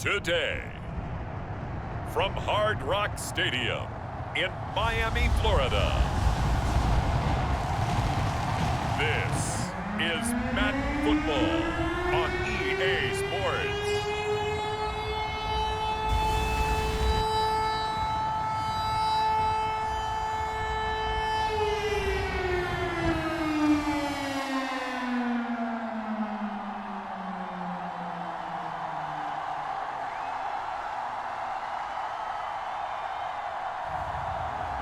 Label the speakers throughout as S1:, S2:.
S1: Today, from Hard Rock Stadium in Miami, Florida, this is Madden Football on EA Sports.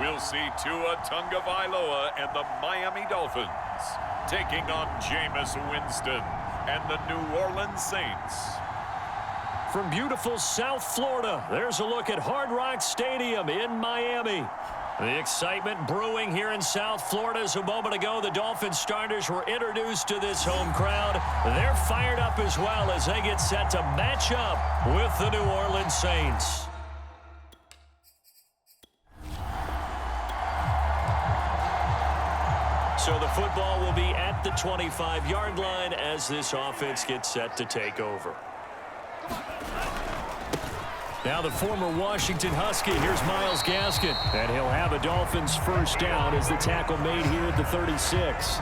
S1: We'll see Tua Tagovailoa and the Miami Dolphins taking on Jameis Winston and the New Orleans Saints.
S2: From beautiful South Florida, there's a look at Hard Rock Stadium in Miami. The excitement brewing here in South Florida as a moment ago the Dolphins starters were introduced to this home crowd. They're fired up as well as they get set to match up with the New Orleans Saints. So the football will be at the 25-yard line as this offense gets set to take over. Now the former Washington Husky, here's Myles Gaskin. And he'll have a Dolphins first down as the tackle made here at the 36.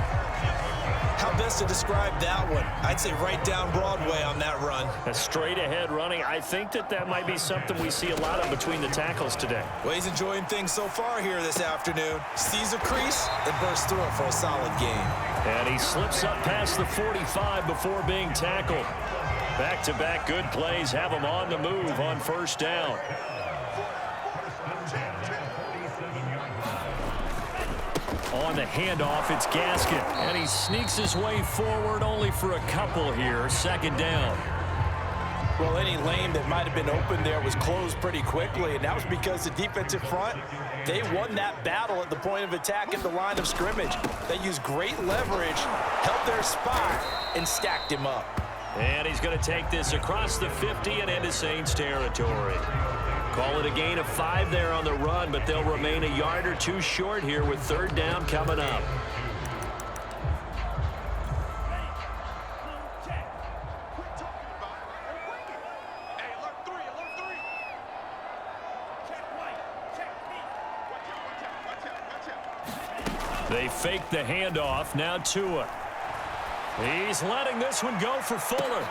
S3: How best to describe that one? I'd say right down Broadway on that run.
S2: A straight ahead running. I think that might be something we see a lot of between the tackles today.
S3: Well, he's enjoying things so far here this afternoon. Sees a crease and bursts through it for a solid game.
S2: And he slips up past the 45 before being tackled. Back-to-back good plays have him on the move on first down. On the handoff, it's Gaskin. And he sneaks his way forward only for a couple here. Second down.
S3: Well, any lane that might have been open there was closed pretty quickly, and that was because the defensive front, they won that battle at the point of attack at the line of scrimmage. They used great leverage, held their spot, and stacked him up.
S2: And he's going to take this across the 50 and into Saints territory. Call it a gain of 5 there on the run, but they'll remain a yard or two short here with third down coming up. They fake the handoff. Now Tua. He's letting this one go for Fuller.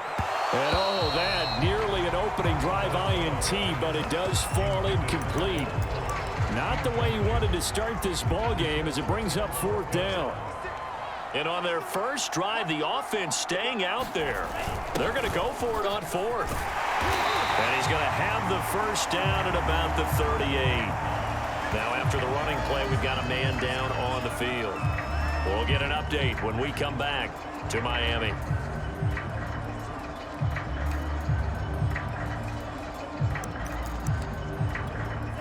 S2: And oh, that nearly an opening drive INT, but it does fall incomplete. Not the way he wanted to start this ball game as it brings up fourth down. And on their first drive, the offense staying out there. They're going to go for it on fourth. And he's going to have the first down at about the 38. Now after the running play, we've got a man down on the field. We'll get an update when we come back to Miami.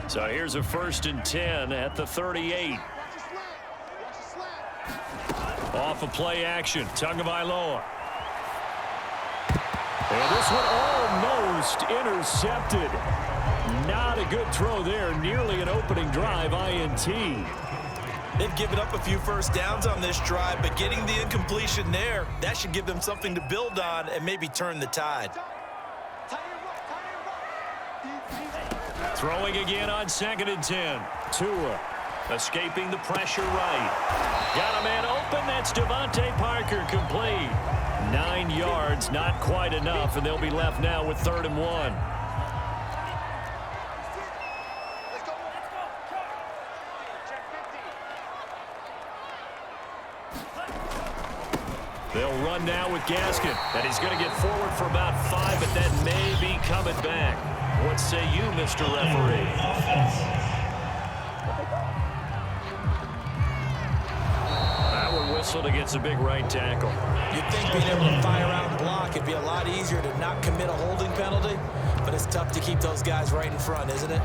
S2: So here's a 1st and 10 at the 38. Off of play action, Tagovailoa. And this one almost intercepted. Not a good throw there. Nearly an opening drive INT.
S3: They've given up a few first downs on this drive, but getting the incompletion there, that should give them something to build on and maybe turn the tide.
S2: Throwing again on 2nd and 10. Tua escaping the pressure right. Got a man open. That's Devontae Parker complete. 9 yards, not quite enough, and they'll be left now with 3rd and 1. They'll run now with Gaskin, and he's going to get forward for about 5, but that may be coming back. What say you, Mr. Referee? That one whistled against a big right tackle.
S3: You'd think being able to fire out and block and It'd be a lot easier to not commit a holding penalty, but it's tough to keep those guys right in front, isn't it?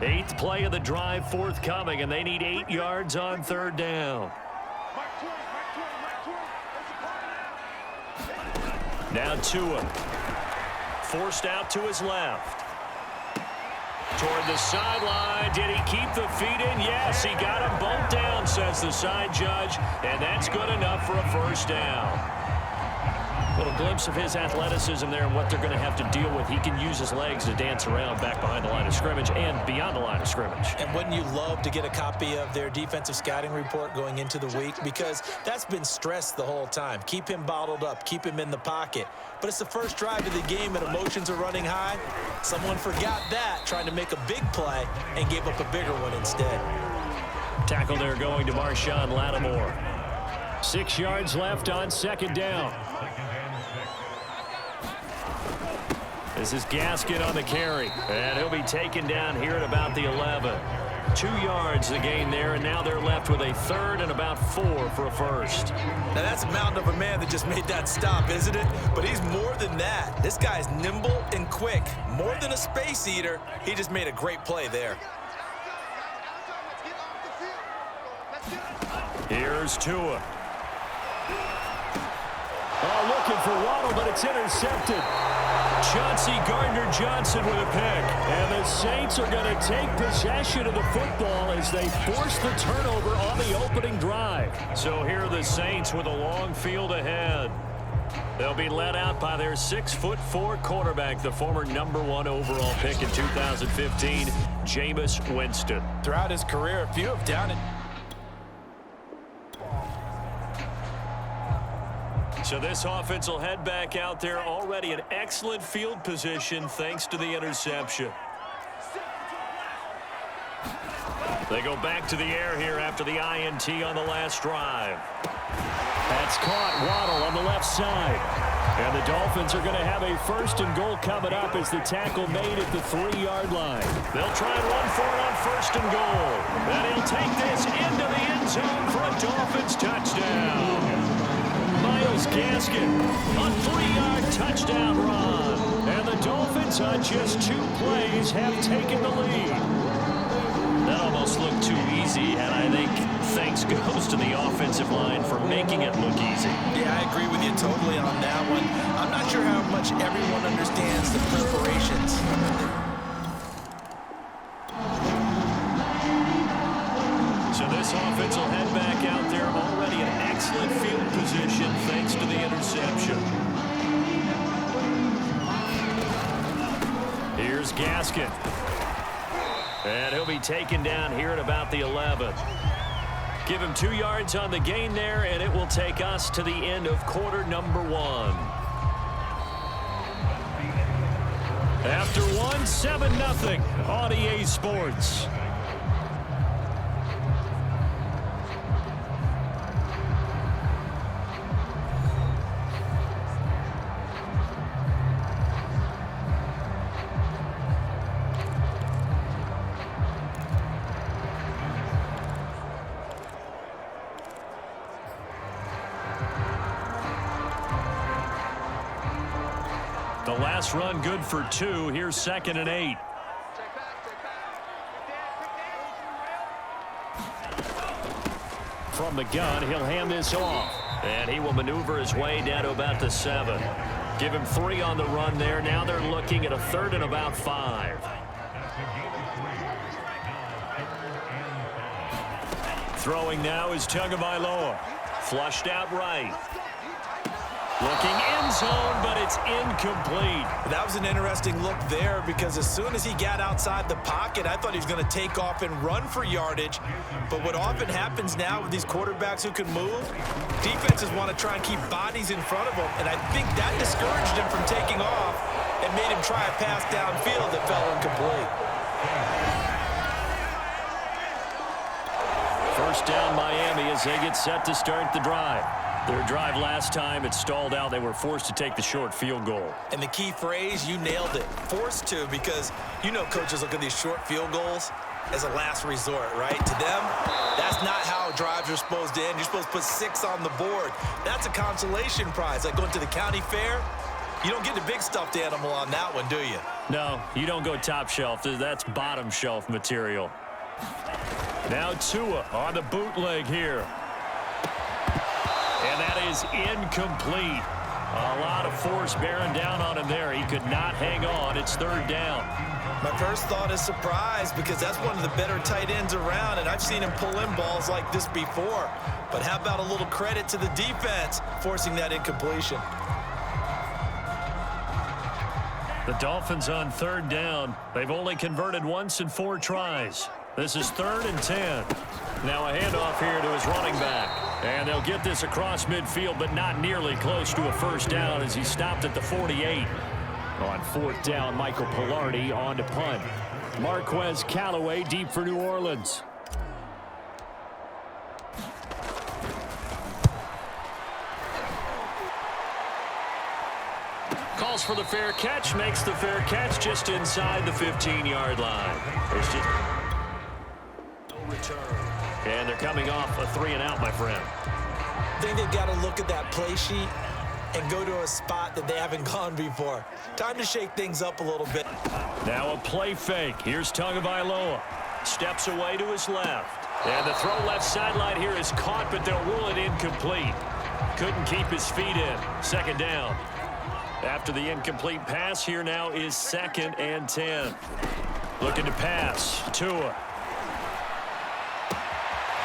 S2: 8th play of the drive forthcoming, and they need 8 yards on 3rd down. Now Tua. Forced out to his left. Toward the sideline. Did he keep the feet in? Yes, he got them both down, says the side judge, and that's good enough for a 1st down. A little glimpse of his athleticism there and what they're going to have to deal with. He can use his legs to dance around back behind the line of scrimmage and beyond the line of scrimmage.
S3: And wouldn't you love to get a copy of their defensive scouting report going into the week? Because that's been stressed the whole time. Keep him bottled up. Keep him in the pocket. But it's the first drive of the game and emotions are running high. Someone forgot that, trying to make a big play, and gave up a bigger one instead.
S2: Tackle there going to Marshawn Lattimore. 6 yards left on 2nd down. This is Gaskin on the carry, and he'll be taken down here at about the 11. 2 yards the gain there, and now they're left with a 3rd and about 4 for a 1st.
S3: Now that's a mountain of a man that just made that stop, isn't it? But he's more than that. This guy's nimble and quick. More than a space eater, he just made a great play there.
S2: Here's Tua. Oh, looking for Waddle, but it's intercepted. Chauncey Gardner-Johnson with a pick. And the Saints are going to take possession of the football as they force the turnover on the opening drive. So here are the Saints with a long field ahead. They'll be led out by their 6'4" quarterback, the former #1 overall pick in 2015, Jameis Winston.
S3: Throughout his career, a few have down it.
S2: So this offense will head back out there, already in excellent field position thanks to the interception. They go back to the air here after the INT on the last drive. That's caught. Waddle on the left side. And the Dolphins are going to have a 1st and goal coming up as the tackle made at the 3-yard line. They'll try and run for it on 1st and goal. And he'll take this into the end zone for a Dolphins touchdown. Myles Gaskin, a 3-yard touchdown run. And the Dolphins on just 2 plays have taken the lead. That almost looked too easy, and I think thanks goes to the offensive line for making it look easy.
S3: Yeah, I agree with you totally on that one. I'm not sure how much everyone understands the preparations.
S2: So this offense will head back out there, already in excellent field position thanks to the interception. Here's Gaskin. And he'll be taken down here at about the 11. Give him 2 yards on the gain there, and it will take us to the end of quarter number 1. After 1, 7-0 on EA Sports. The last run good for 2. Here's 2nd and 8. From the gun, he'll hand this off. And he will maneuver his way down to about the 7. Give him 3 on the run there. Now they're looking at a 3rd and about 5. Throwing now is Tagovailoa. Flushed out right. Looking end zone, but it's incomplete.
S3: That was an interesting look there because as soon as he got outside the pocket, I thought he was going to take off and run for yardage. But what often happens now with these quarterbacks who can move, defenses want to try and keep bodies in front of them. And I think that discouraged him from taking off and made him try a pass downfield that fell incomplete.
S2: 1st down Miami as they get set to start the drive. Their drive last time, it stalled out. They were forced to take the short field goal.
S3: And the key phrase, you nailed it. Forced to, because you know coaches look at these short field goals. as a last resort, right? To them, that's not how drives are supposed to end. You're supposed to put 6 on the board. That's a consolation prize. Like going to the county fair, you don't get the big stuffed animal on that one, do you?
S2: No, you don't go top shelf. That's bottom shelf material. Now Tua on the bootleg here. And that is incomplete. A lot of force bearing down on him there. He could not hang on. It's 3rd down.
S3: My first thought is surprise because that's one of the better tight ends around, and I've seen him pull in balls like this before. But how about a little credit to the defense forcing that incompletion?
S2: The Dolphins on 3rd down. They've only converted once in 4 tries. This is 3rd and 10. Now a handoff here to his running back. And they'll get this across midfield, but not nearly close to a first down as he stopped at the 48. On 4th down, Michael Pilardi on to punt. Marquez Callaway deep for New Orleans. Calls for the fair catch, makes the fair catch just inside the 15-yard line. There's just no return. And they're coming off a 3-and-out, my friend.
S3: I think they've got to look at that play sheet and go to a spot that they haven't gone before. Time to shake things up a little bit.
S2: Now a play fake. Here's Tagovailoa. Steps away to his left. And the throw left sideline here is caught, but they'll rule it incomplete. Couldn't keep his feet in. 2nd down. After the incomplete pass, here now is 2nd and 10. Looking to pass. Tua.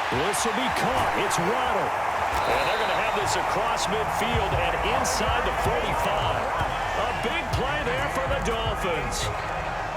S2: This will be caught. It's Waddle. And they're going to have this across midfield and inside the 45. A big play there for the Dolphins.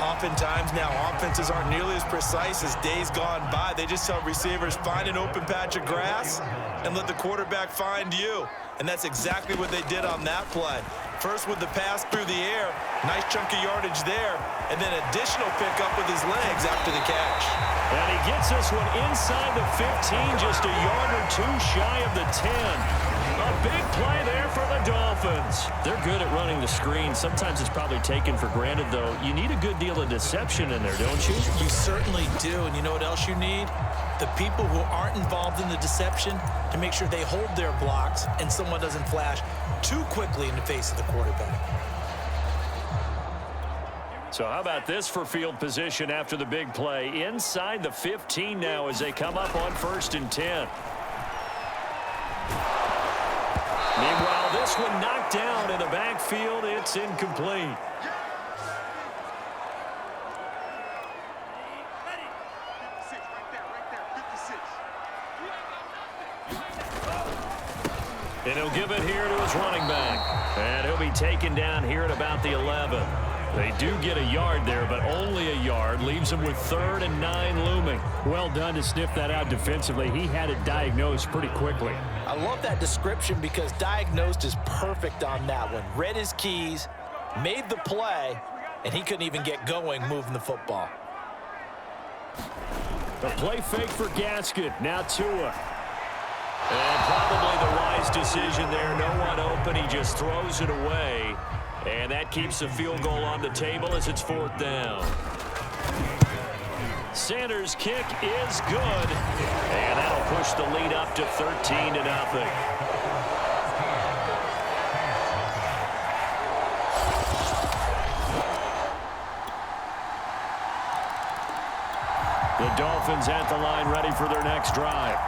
S3: Oftentimes now, offenses aren't nearly as precise as days gone by. They just tell receivers, find an open patch of grass and let the quarterback find you. And that's exactly what they did on that play. First with the pass through the air, nice chunk of yardage there, and then additional pickup with his legs after the catch.
S2: And he gets this one inside the 15, just a yard or 2 shy of the 10. A big play there for the Dolphins. They're good at running the screen. Sometimes it's probably taken for granted, though. You need a good deal of deception in there, don't you?
S3: You certainly do, and you know what else you need? The people who aren't involved in the deception to make sure they hold their blocks and someone doesn't flash too quickly in the face of the quarterback.
S2: So how about this for field position after the big play? Inside the 15 now as they come up on 1st and 10. Meanwhile, this one knocked down in the backfield. It's incomplete. And he'll give it here to his running back. And he'll be taken down here at about the 11. They do get a yard there, but only a yard. Leaves him with 3rd and 9 looming. Well done to sniff that out defensively. He had it diagnosed pretty quickly.
S3: I love that description because diagnosed is perfect on that one. Read his keys, made the play, and he couldn't even get going moving the football.
S2: The play fake for Gaskin. Now Tua. And probably the wise decision there. No one open. He just throws it away. And that keeps the field goal on the table as it's 4th down. Sanders' kick is good. And that'll push the lead up to 13-0. The Dolphins at the line ready for their next drive,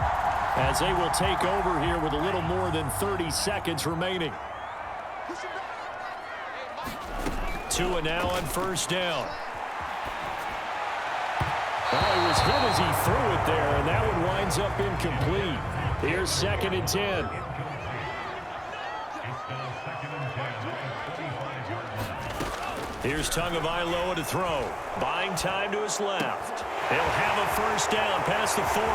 S2: as they will take over here with a little more than 30 seconds remaining. Tua now on 1st down. Well, he was hit as he threw it there, and that one winds up incomplete. Here's 2nd and 10. Here's Tagovailoa to throw. Buying time to his left. He'll have a 1st down past the 40.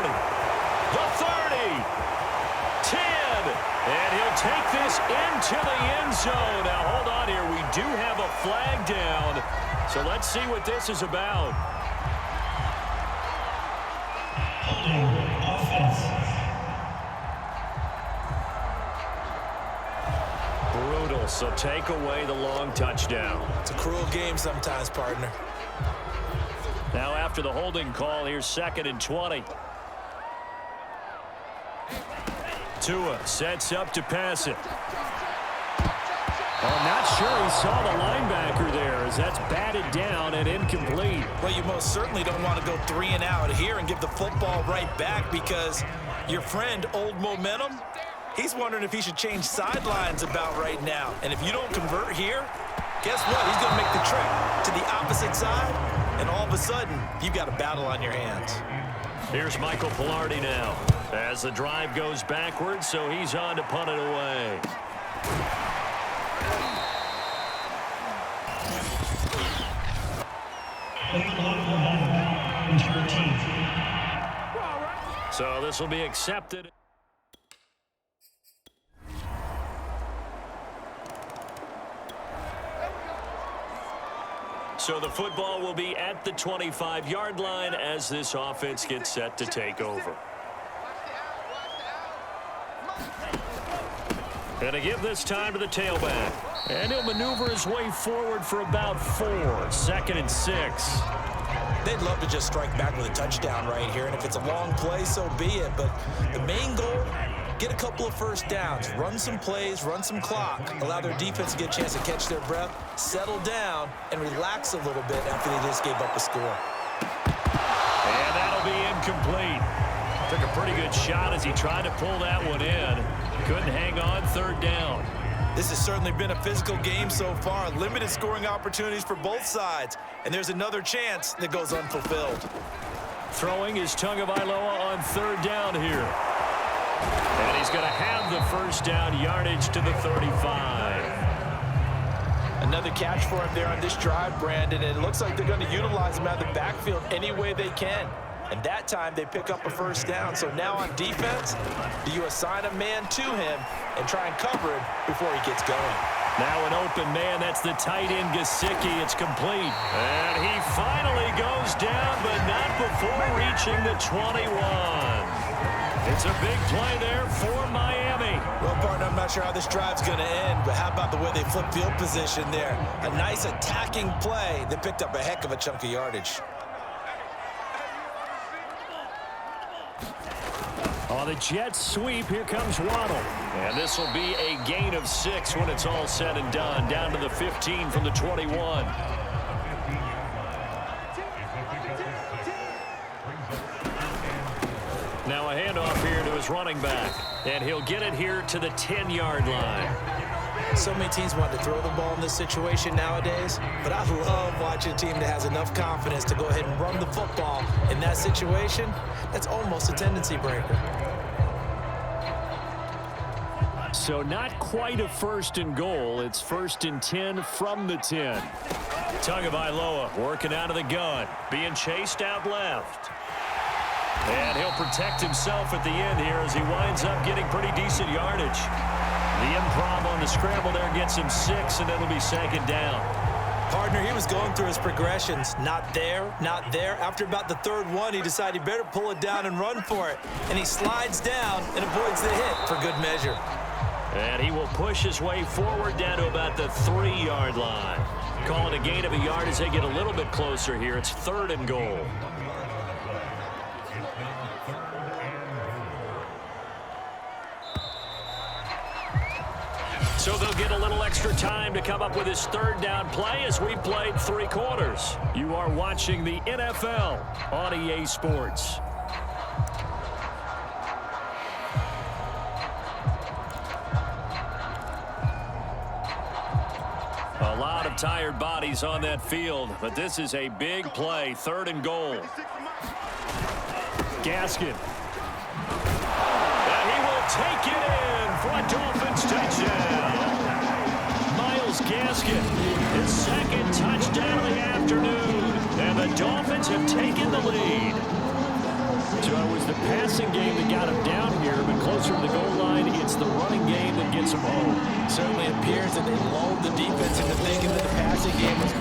S2: The 30. 10. And he'll take this into the end zone. Now, hold on here. We do have a flag down. So let's see what this is about. Brutal. So take away the long touchdown.
S3: It's a cruel game sometimes, partner.
S2: Now, after after the holding call. Here's 2nd and 20. Tua sets up to pass it. I'm not sure he saw the linebacker there as that's batted down and incomplete.
S3: Well, you most certainly don't want to go 3 and out here and give the football right back because your friend, Old Momentum, he's wondering if he should change sidelines about right now. And if you don't convert here, guess what? He's going to make the trip to the opposite side, and all of a sudden, you've got a battle on your hands.
S2: Here's Michael Pilardi now as the drive goes backwards, so he's on to punt it away. So this will be accepted. So the football will be at the 25-yard line as this offense gets set to take over. And to give this time to the tailback. And he'll maneuver his way forward for about 4. 2nd and 6.
S3: They'd love to just strike back with a touchdown right here, and if it's a long play, so be it. But the main goal, get a couple of first downs, run some plays, run some clock, allow their defense to get a chance to catch their breath, settle down, and relax a little bit after they just gave up a score.
S2: And that'll be incomplete. Took a pretty good shot as he tried to pull that one in. Couldn't hang on 3rd down.
S3: This has certainly been a physical game so far. Limited scoring opportunities for both sides. And there's another chance that goes unfulfilled.
S2: Throwing is Tagovailoa on 3rd down here. And he's going to have the first down yardage to the 35.
S3: Another catch for him there on this drive, Brandon. And it looks like they're going to utilize him out of the backfield any way they can. And that time they pick up a first down. So now on defense, do you assign a man to him and try and cover him before he gets going?
S2: Now an open man. That's the tight end, Gesicki. It's complete. And he finally goes down, but not before reaching the 21. It's a big play there for Miami.
S3: Well, partner, I'm not sure how this drive's going to end, but how about the way they flip field position there? A nice attacking play that picked up a heck of a chunk of yardage.
S2: On the jet sweep, here comes Waddle. And this will be a gain of 6 when it's all said and done. Down to the 15 from the 21. Now a handoff here to his running back. And he'll get it here to the 10-yard line.
S3: So many teams want to throw the ball in this situation nowadays, but I love watching a team that has enough confidence to go ahead and run the football in that situation. That's almost a tendency breaker.
S2: So not quite a 1st and goal. It's 1st and 10 from the 10. Tagovailoa working out of the gun, being chased out left. And he'll protect himself at the end here as he winds up getting pretty decent yardage. The improv on the scramble there gets him 6, and it'll be 2nd down.
S3: Partner, he was going through his progressions. Not there, not there. After about the 3rd one, he decided he better pull it down and run for it. And he slides down and avoids the hit for good measure.
S2: And he will push his way forward down to about the 3-yard line. Call it a gain of a yard as they get a little bit closer here. It's 3rd and goal. So they'll get a little extra time to come up with his 3rd down play as we played 3 quarters. You are watching the NFL on EA Sports. A lot of tired bodies on that field, but this is a big play. 3rd and goal. Gaskin. And he will take it in for a Dolphins touchdown. Myles Gaskin, his 2nd touchdown of the afternoon. And the Dolphins have taken the lead. So it was the passing game that got him down here, but closer to the goal line, it's the running game that gets him home.
S3: It certainly appears that they lulled the defense into thinking that the passing game was...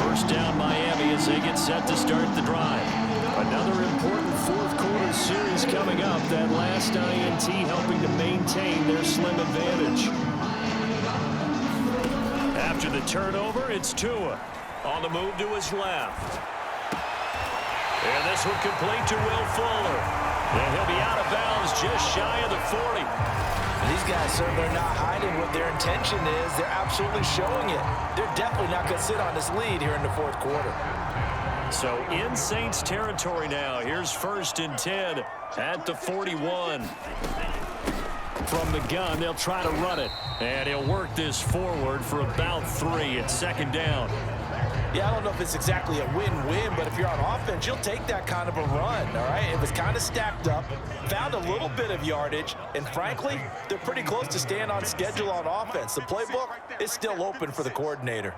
S2: First down Miami as they get set to start the drive. A Another important fourth-quarter series coming up. That last INT helping to maintain their slim advantage. After the turnover, it's Tua. On the move to his left. And this one complete to Will Fuller. And he'll be out of bounds just shy of the 40.
S3: These guys certainly are not hiding what their intention is. They're absolutely showing it. They're definitely not going to sit on this lead here in the fourth quarter.
S2: So in Saints territory now. Here's 1st and 10 at the 41. From the gun, they'll try to run it. And he'll work this forward for about 3 at 2nd down.
S3: Yeah, I don't know if it's exactly a win-win, but if you're on offense, you'll take that kind of a run, all right? It was kind of stacked up, found a little bit of yardage, and frankly, they're pretty close to staying on schedule on offense. The playbook is still open for the coordinator.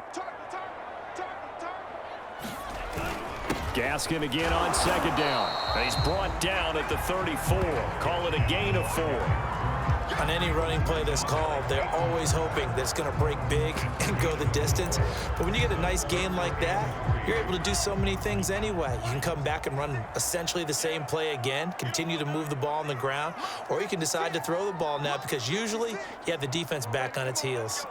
S2: Gaskin again on 2nd down. He's brought down at the 34. Call it a gain of 4.
S3: On any running play that's called, they're always hoping that it's going to break big and go the distance. But when you get a nice gain like that, you're able to do so many things anyway. You can come back and run essentially the same play again, continue to move the ball on the ground, or you can decide to throw the ball now because usually you have the defense back on its heels.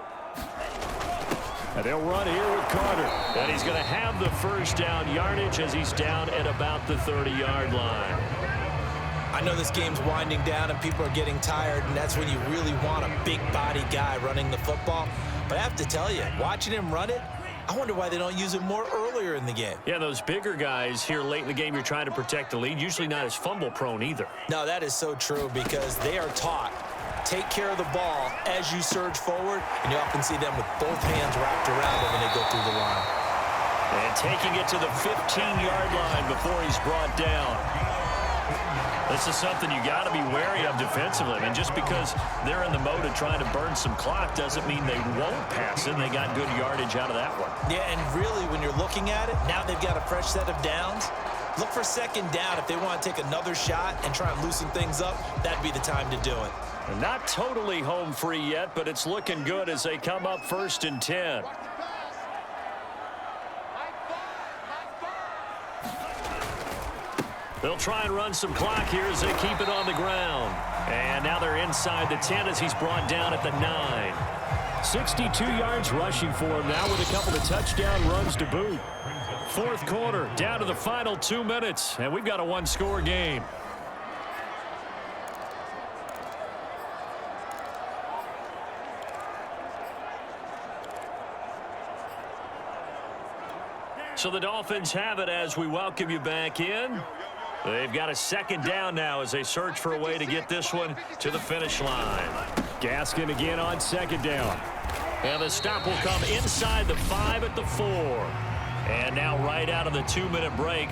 S2: And they'll run here with Carter. And he's going to have the 1st down yardage as he's down at about the 30-yard line.
S3: I know this game's winding down and people are getting tired, and that's when you really want a big-body guy running the football. But I have to tell you, watching him run it, I wonder why they don't use it more earlier in the game.
S2: Yeah, those bigger guys here late in the game, you're trying to protect the lead, usually not as fumble-prone either.
S3: No, that is so true because they are taught, take care of the ball as you surge forward, and you often see them with both hands wrapped around them when they go through the line.
S2: And taking it to the 15-yard line before he's brought down. This is something you got to be wary of defensively. And just because they're in the mode of trying to burn some clock doesn't mean they won't pass it. They got good yardage out of that one.
S3: Yeah, and really, when you're looking at it, now they've got a fresh set of downs. Look for 2nd down. If they want to take another shot and try and loosen things up, that'd be the time to do it.
S2: And not totally home free yet, but it's looking good as they come up 1st and 10. They'll try and run some clock here as they keep it on the ground. And now they're inside the 10 as he's brought down at the 9. 62 yards rushing for him now with a couple of touchdown runs to boot. 4th quarter, down to the final 2 minutes, and we've got a 1-score game. So the Dolphins have it as we welcome you back in. They've got a 2nd down now as they search for a way to get this one to the finish line. Gaskin again on 2nd down. And the stop will come inside the 5 at the 4. And now right out of the 2-minute break,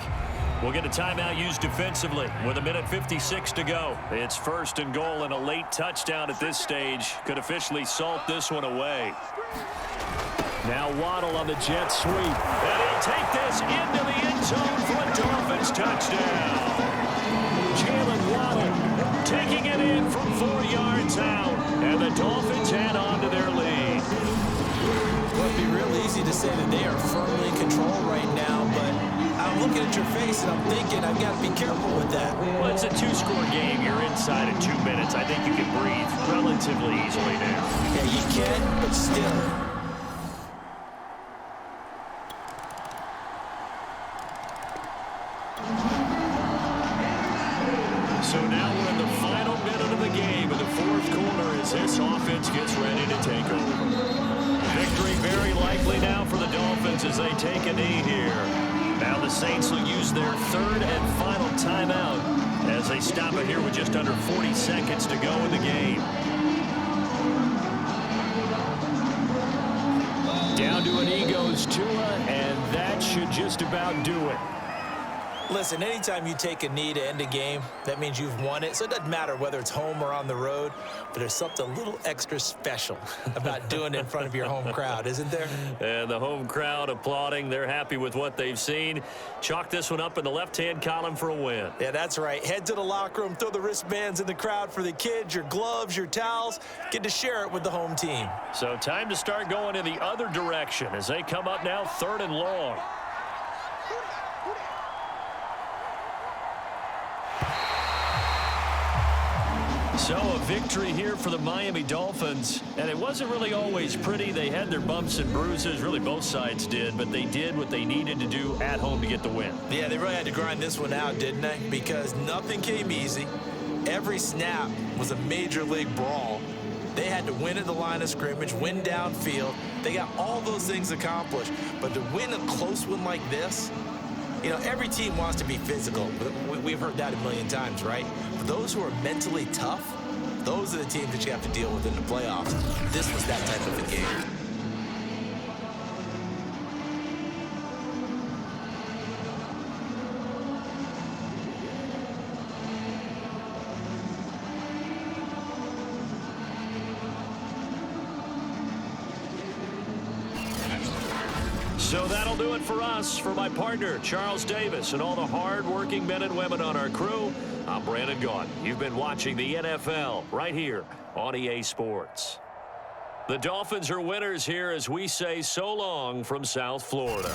S2: we'll get a timeout used defensively with 1:56 to go. It's 1st and goal, and a late touchdown at this stage could officially salt this one away. Now Waddle on the jet sweep. And he'll take this into the end zone for a Dolphins touchdown. Jalen Waddle taking it in from 4 yards out. And the Dolphins add on to their lead.
S3: Well, it'd be real easy to say that they are firmly in control right now, but I'm looking at your face and I'm thinking I've got to be careful with that.
S2: Well, it's a 2-score game. You're inside in 2 minutes. I think you can breathe relatively easily now.
S3: Yeah, you can, but still.
S2: So now we're in the final minute of the game in the 4th quarter as this offense gets ready to take over. Victory very likely now for the Dolphins as they take a knee here. Now the Saints will use their 3rd and final timeout as they stop it here with just under 40 seconds to go in the game. Down to an knee goes Tua, and that should just about do it.
S3: Listen, anytime you take a knee to end a game, that means you've won it. So it doesn't matter whether it's home or on the road, but there's something a little extra special about doing it in front of your home crowd, isn't there?
S2: And the home crowd applauding. They're happy with what they've seen. Chalk this one up in the left-hand column for a win.
S3: Yeah, that's right. Head to the locker room, throw the wristbands in the crowd for the kids, your gloves, your towels. Get to share it with the home team.
S2: So time to start going in the other direction as they come up now 3rd and long. So a victory here for the Miami Dolphins, and it wasn't really always pretty. They had their bumps and bruises, really both sides did, but they did what they needed to do at home to get the win.
S3: Yeah, they really had to grind this one out, didn't they? Because nothing came easy. Every snap was a major league brawl. They had to win at the line of scrimmage, win downfield. They got all those things accomplished, but to win a close one like this, you know, every team wants to be physical. We've heard that a million times, right? But those who are mentally tough, those are the teams that you have to deal with in the playoffs. This was that type of a game.
S2: So that'll do it for us. For my partner, Charles Davis, and all the hard-working men and women on our crew, I'm Brandon Gaudin. You've been watching the NFL right here on EA Sports. The Dolphins are winners here as we say so long from South Florida.